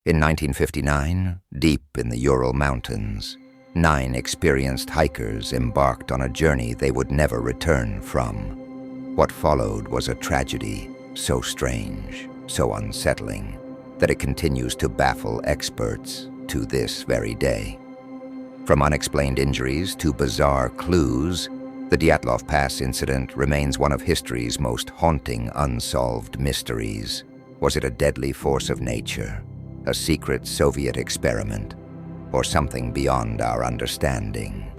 In 1959, deep in the Ural Mountains, 9 experienced hikers embarked on a journey they would never return from. What followed was a tragedy so strange, so unsettling, that it continues to baffle experts to this very day. From unexplained injuries to bizarre clues, the Dyatlov Pass incident remains one of history's most haunting unsolved mysteries. Was it a deadly force of nature, a secret Soviet experiment, or something beyond our understanding?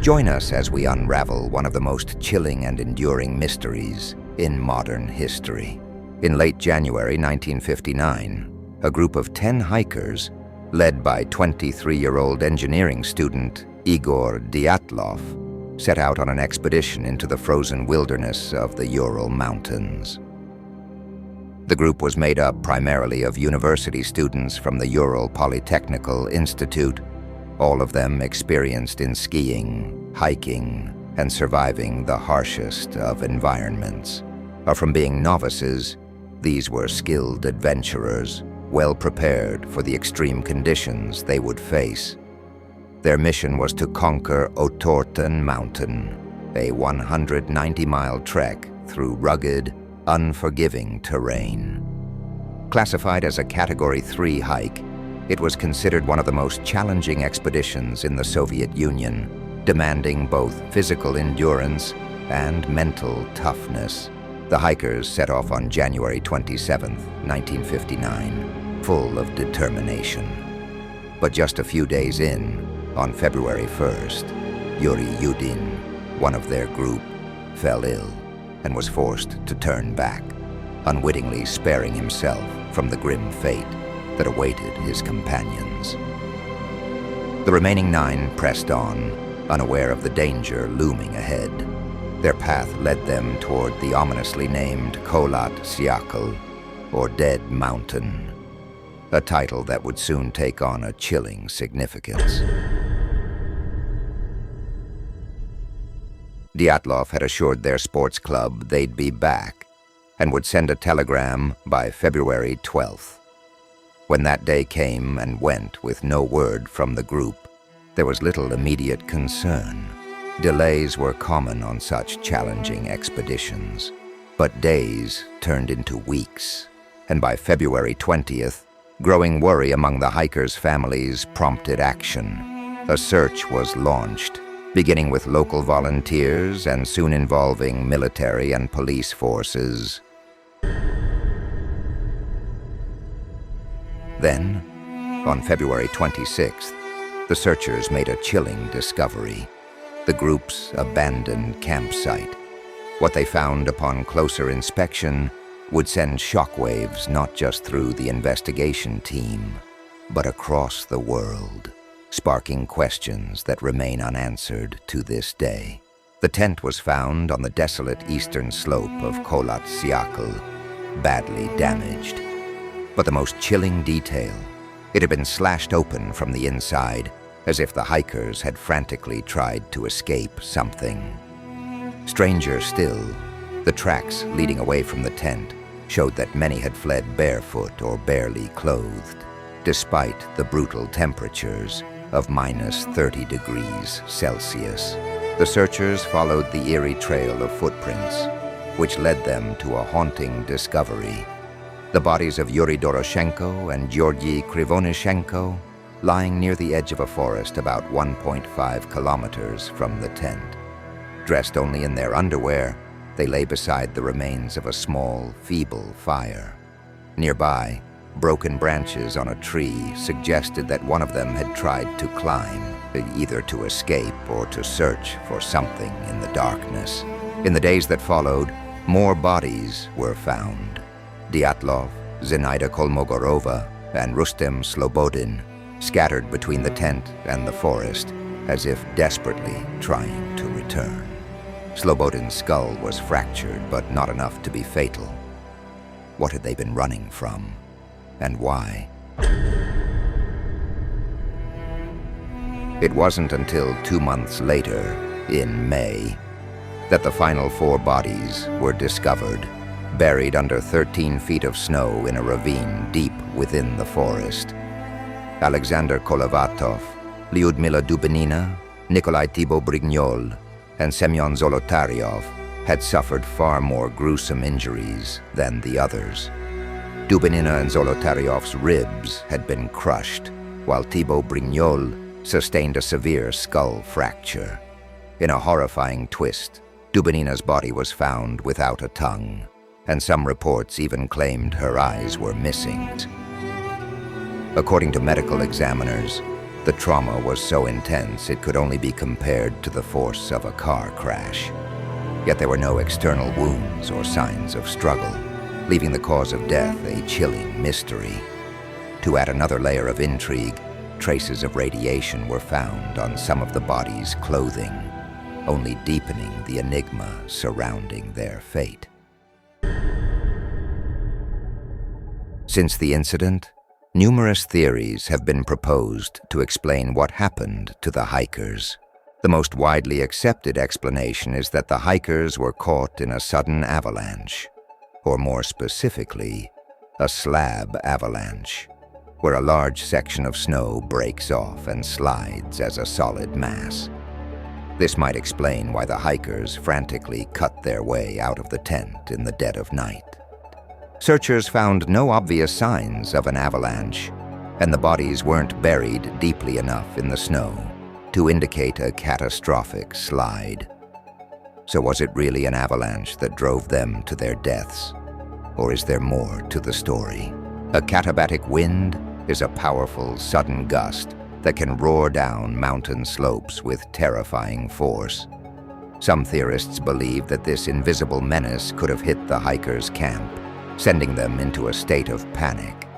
Join us as we unravel one of the most chilling and enduring mysteries in modern history. In late January 1959, a group of 10 hikers, led by 23-year-old engineering student Igor Dyatlov, set out on an expedition into the frozen wilderness of the Ural Mountains. The group was made up primarily of university students from the Ural Polytechnical Institute, all of them experienced in skiing, hiking, and surviving the harshest of environments. Far from being novices, these were skilled adventurers, well prepared for the extreme conditions they would face. Their mission was to conquer Otorten Mountain, a 190-mile trek through rugged, unforgiving terrain. Classified as a Category 3 hike, it was considered one of the most challenging expeditions in the Soviet Union, demanding both physical endurance and mental toughness. The hikers set off on January 27, 1959, full of determination. But just a few days in, on February 1st, Yuri Yudin, one of their group, fell ill and was forced to turn back, unwittingly sparing himself from the grim fate that awaited his companions. The remaining 9 pressed on, unaware of the danger looming ahead. Their path led them toward the ominously named Kholat Syakhl, or Dead Mountain, a title that would soon take on a chilling significance. Dyatlov had assured their sports club they'd be back and would send a telegram by February 12th. When that day came and went with no word from the group, there was little immediate concern. Delays were common on such challenging expeditions. But days turned into weeks, and by February 20th, growing worry among the hikers' families prompted action. A search was launched, beginning with local volunteers and soon involving military and police forces. Then, on February 26th, the searchers made a chilling discovery: the group's abandoned campsite. What they found upon closer inspection would send shockwaves not just through the investigation team, but across the world, sparking questions that remain unanswered to this day. The tent was found on the desolate eastern slope of Kholat Syakhl, badly damaged. But the most chilling detail, it had been slashed open from the inside, as if the hikers had frantically tried to escape something. Stranger still, the tracks leading away from the tent showed that many had fled barefoot or barely clothed, despite the brutal temperatures of minus 30 degrees Celsius. The searchers followed the eerie trail of footprints, which led them to a haunting discovery: the bodies of Yuri Doroshenko and Georgy Krivonishenko lying near the edge of a forest about 1.5 kilometers from the tent. Dressed only in their underwear, they lay beside the remains of a small, feeble fire. Nearby, broken branches on a tree suggested that one of them had tried to climb, either to escape or to search for something in the darkness. In the days that followed, more bodies were found. Dyatlov, Zenaida Kolmogorova, and Rustem Slobodin scattered between the tent and the forest, as if desperately trying to return. Slobodin's skull was fractured, but not enough to be fatal. What had they been running from, and why? It wasn't until 2 months later, in May, that the final 4 bodies were discovered, buried under 13 feet of snow in a ravine deep within the forest. Alexander Kolovatov, Lyudmila Dubinina, Nikolai Thibault-Brignol, and Semyon Zolotaryov had suffered far more gruesome injuries than the others. Dubinina and Zolotaryov's ribs had been crushed, while Thibault-Brignol sustained a severe skull fracture. In a horrifying twist, Dubinina's body was found without a tongue, and some reports even claimed her eyes were missing. According to medical examiners, the trauma was so intense it could only be compared to the force of a car crash. Yet there were no external wounds or signs of struggle, leaving the cause of death a chilling mystery. To add another layer of intrigue, traces of radiation were found on some of the body's clothing, only deepening the enigma surrounding their fate. Since the incident, numerous theories have been proposed to explain what happened to the hikers. The most widely accepted explanation is that the hikers were caught in a sudden avalanche, or more specifically, a slab avalanche, where a large section of snow breaks off and slides as a solid mass. This might explain why the hikers frantically cut their way out of the tent in the dead of night. Searchers found no obvious signs of an avalanche, and the bodies weren't buried deeply enough in the snow to indicate a catastrophic slide. So was it really an avalanche that drove them to their deaths? Or is there more to the story? A katabatic wind is a powerful, sudden gust that can roar down mountain slopes with terrifying force. Some theorists believe that this invisible menace could have hit the hikers' camp, sending them into a state of panic.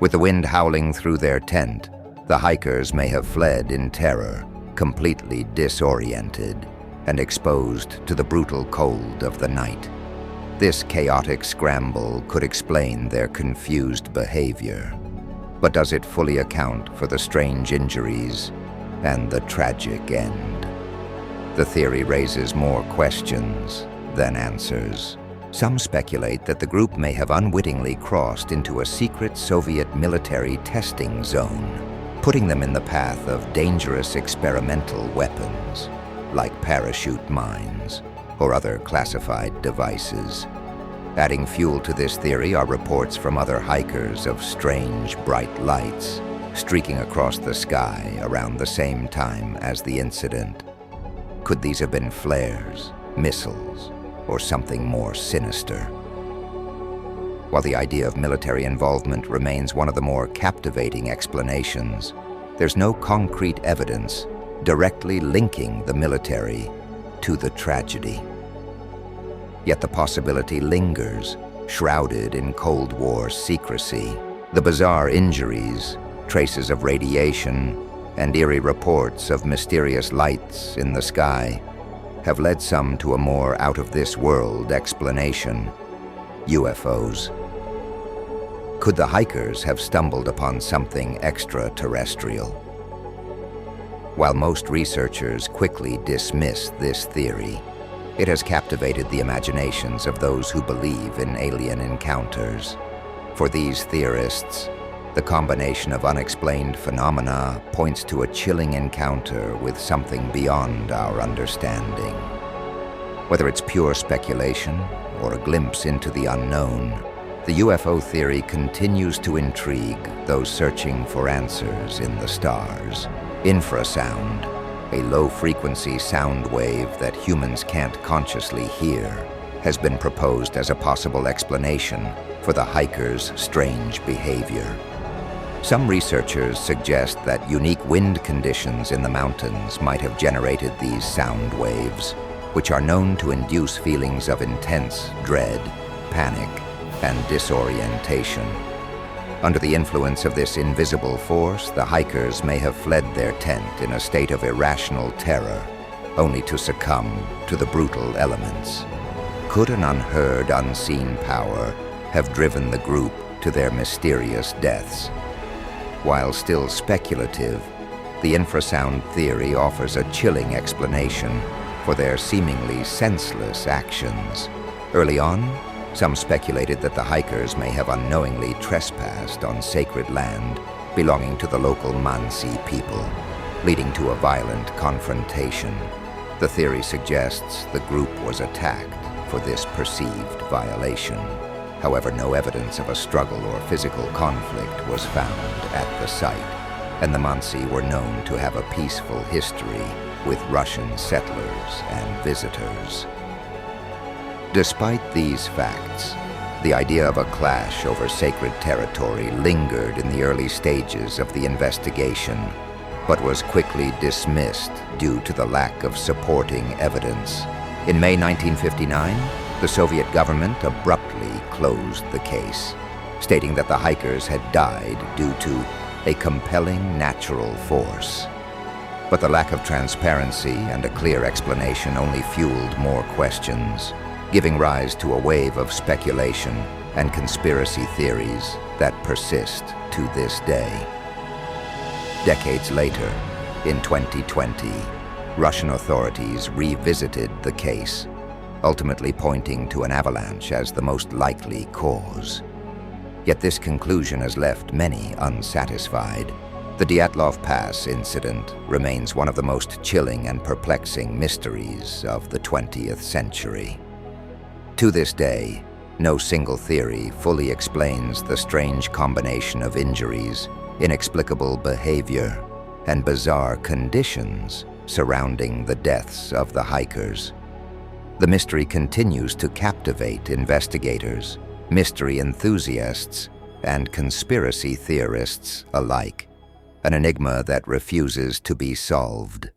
With the wind howling through their tent, the hikers may have fled in terror, completely disoriented and exposed to the brutal cold of the night. This chaotic scramble could explain their confused behavior. But does it fully account for the strange injuries and the tragic end? The theory raises more questions than answers. Some speculate that the group may have unwittingly crossed into a secret Soviet military testing zone, putting them in the path of dangerous experimental weapons, like parachute mines or other classified devices. Adding fuel to this theory are reports from other hikers of strange, bright lights streaking across the sky around the same time as the incident. Could these have been flares, missiles, or something more sinister? While the idea of military involvement remains one of the more captivating explanations, there's no concrete evidence directly linking the military to the tragedy. Yet the possibility lingers, shrouded in Cold War secrecy. The bizarre injuries, traces of radiation, and eerie reports of mysterious lights in the sky have led some to a more out-of-this-world explanation: UFOs. Could the hikers have stumbled upon something extraterrestrial? While most researchers quickly dismiss this theory, it has captivated the imaginations of those who believe in alien encounters. For these theorists, the combination of unexplained phenomena points to a chilling encounter with something beyond our understanding. Whether it's pure speculation or a glimpse into the unknown, the UFO theory continues to intrigue those searching for answers in the stars. Infrasound, a low-frequency sound wave that humans can't consciously hear, has been proposed as a possible explanation for the hikers' strange behavior. Some researchers suggest that unique wind conditions in the mountains might have generated these sound waves, which are known to induce feelings of intense dread, panic, and disorientation. Under the influence of this invisible force, the hikers may have fled their tent in a state of irrational terror, only to succumb to the brutal elements. Could an unheard, unseen power have driven the group to their mysterious deaths? While still speculative, the infrasound theory offers a chilling explanation for their seemingly senseless actions. Early on, Some speculated that the hikers may have unknowingly trespassed on sacred land belonging to the local Mansi people, leading to a violent confrontation. The theory suggests the group was attacked for this perceived violation. However, no evidence of a struggle or physical conflict was found at the site, and the Mansi were known to have a peaceful history with Russian settlers and visitors. Despite these facts, the idea of a clash over sacred territory lingered in the early stages of the investigation, but was quickly dismissed due to the lack of supporting evidence. In May 1959, the Soviet government abruptly closed the case, stating that the hikers had died due to a compelling natural force. But the lack of transparency and a clear explanation only fueled more questions, giving rise to a wave of speculation and conspiracy theories that persist to this day. Decades later, in 2020, Russian authorities revisited the case, ultimately pointing to an avalanche as the most likely cause. Yet this conclusion has left many unsatisfied. The Dyatlov Pass incident remains one of the most chilling and perplexing mysteries of the 20th century. To this day, no single theory fully explains the strange combination of injuries, inexplicable behavior, and bizarre conditions surrounding the deaths of the hikers. The mystery continues to captivate investigators, mystery enthusiasts, and conspiracy theorists alike, an enigma that refuses to be solved.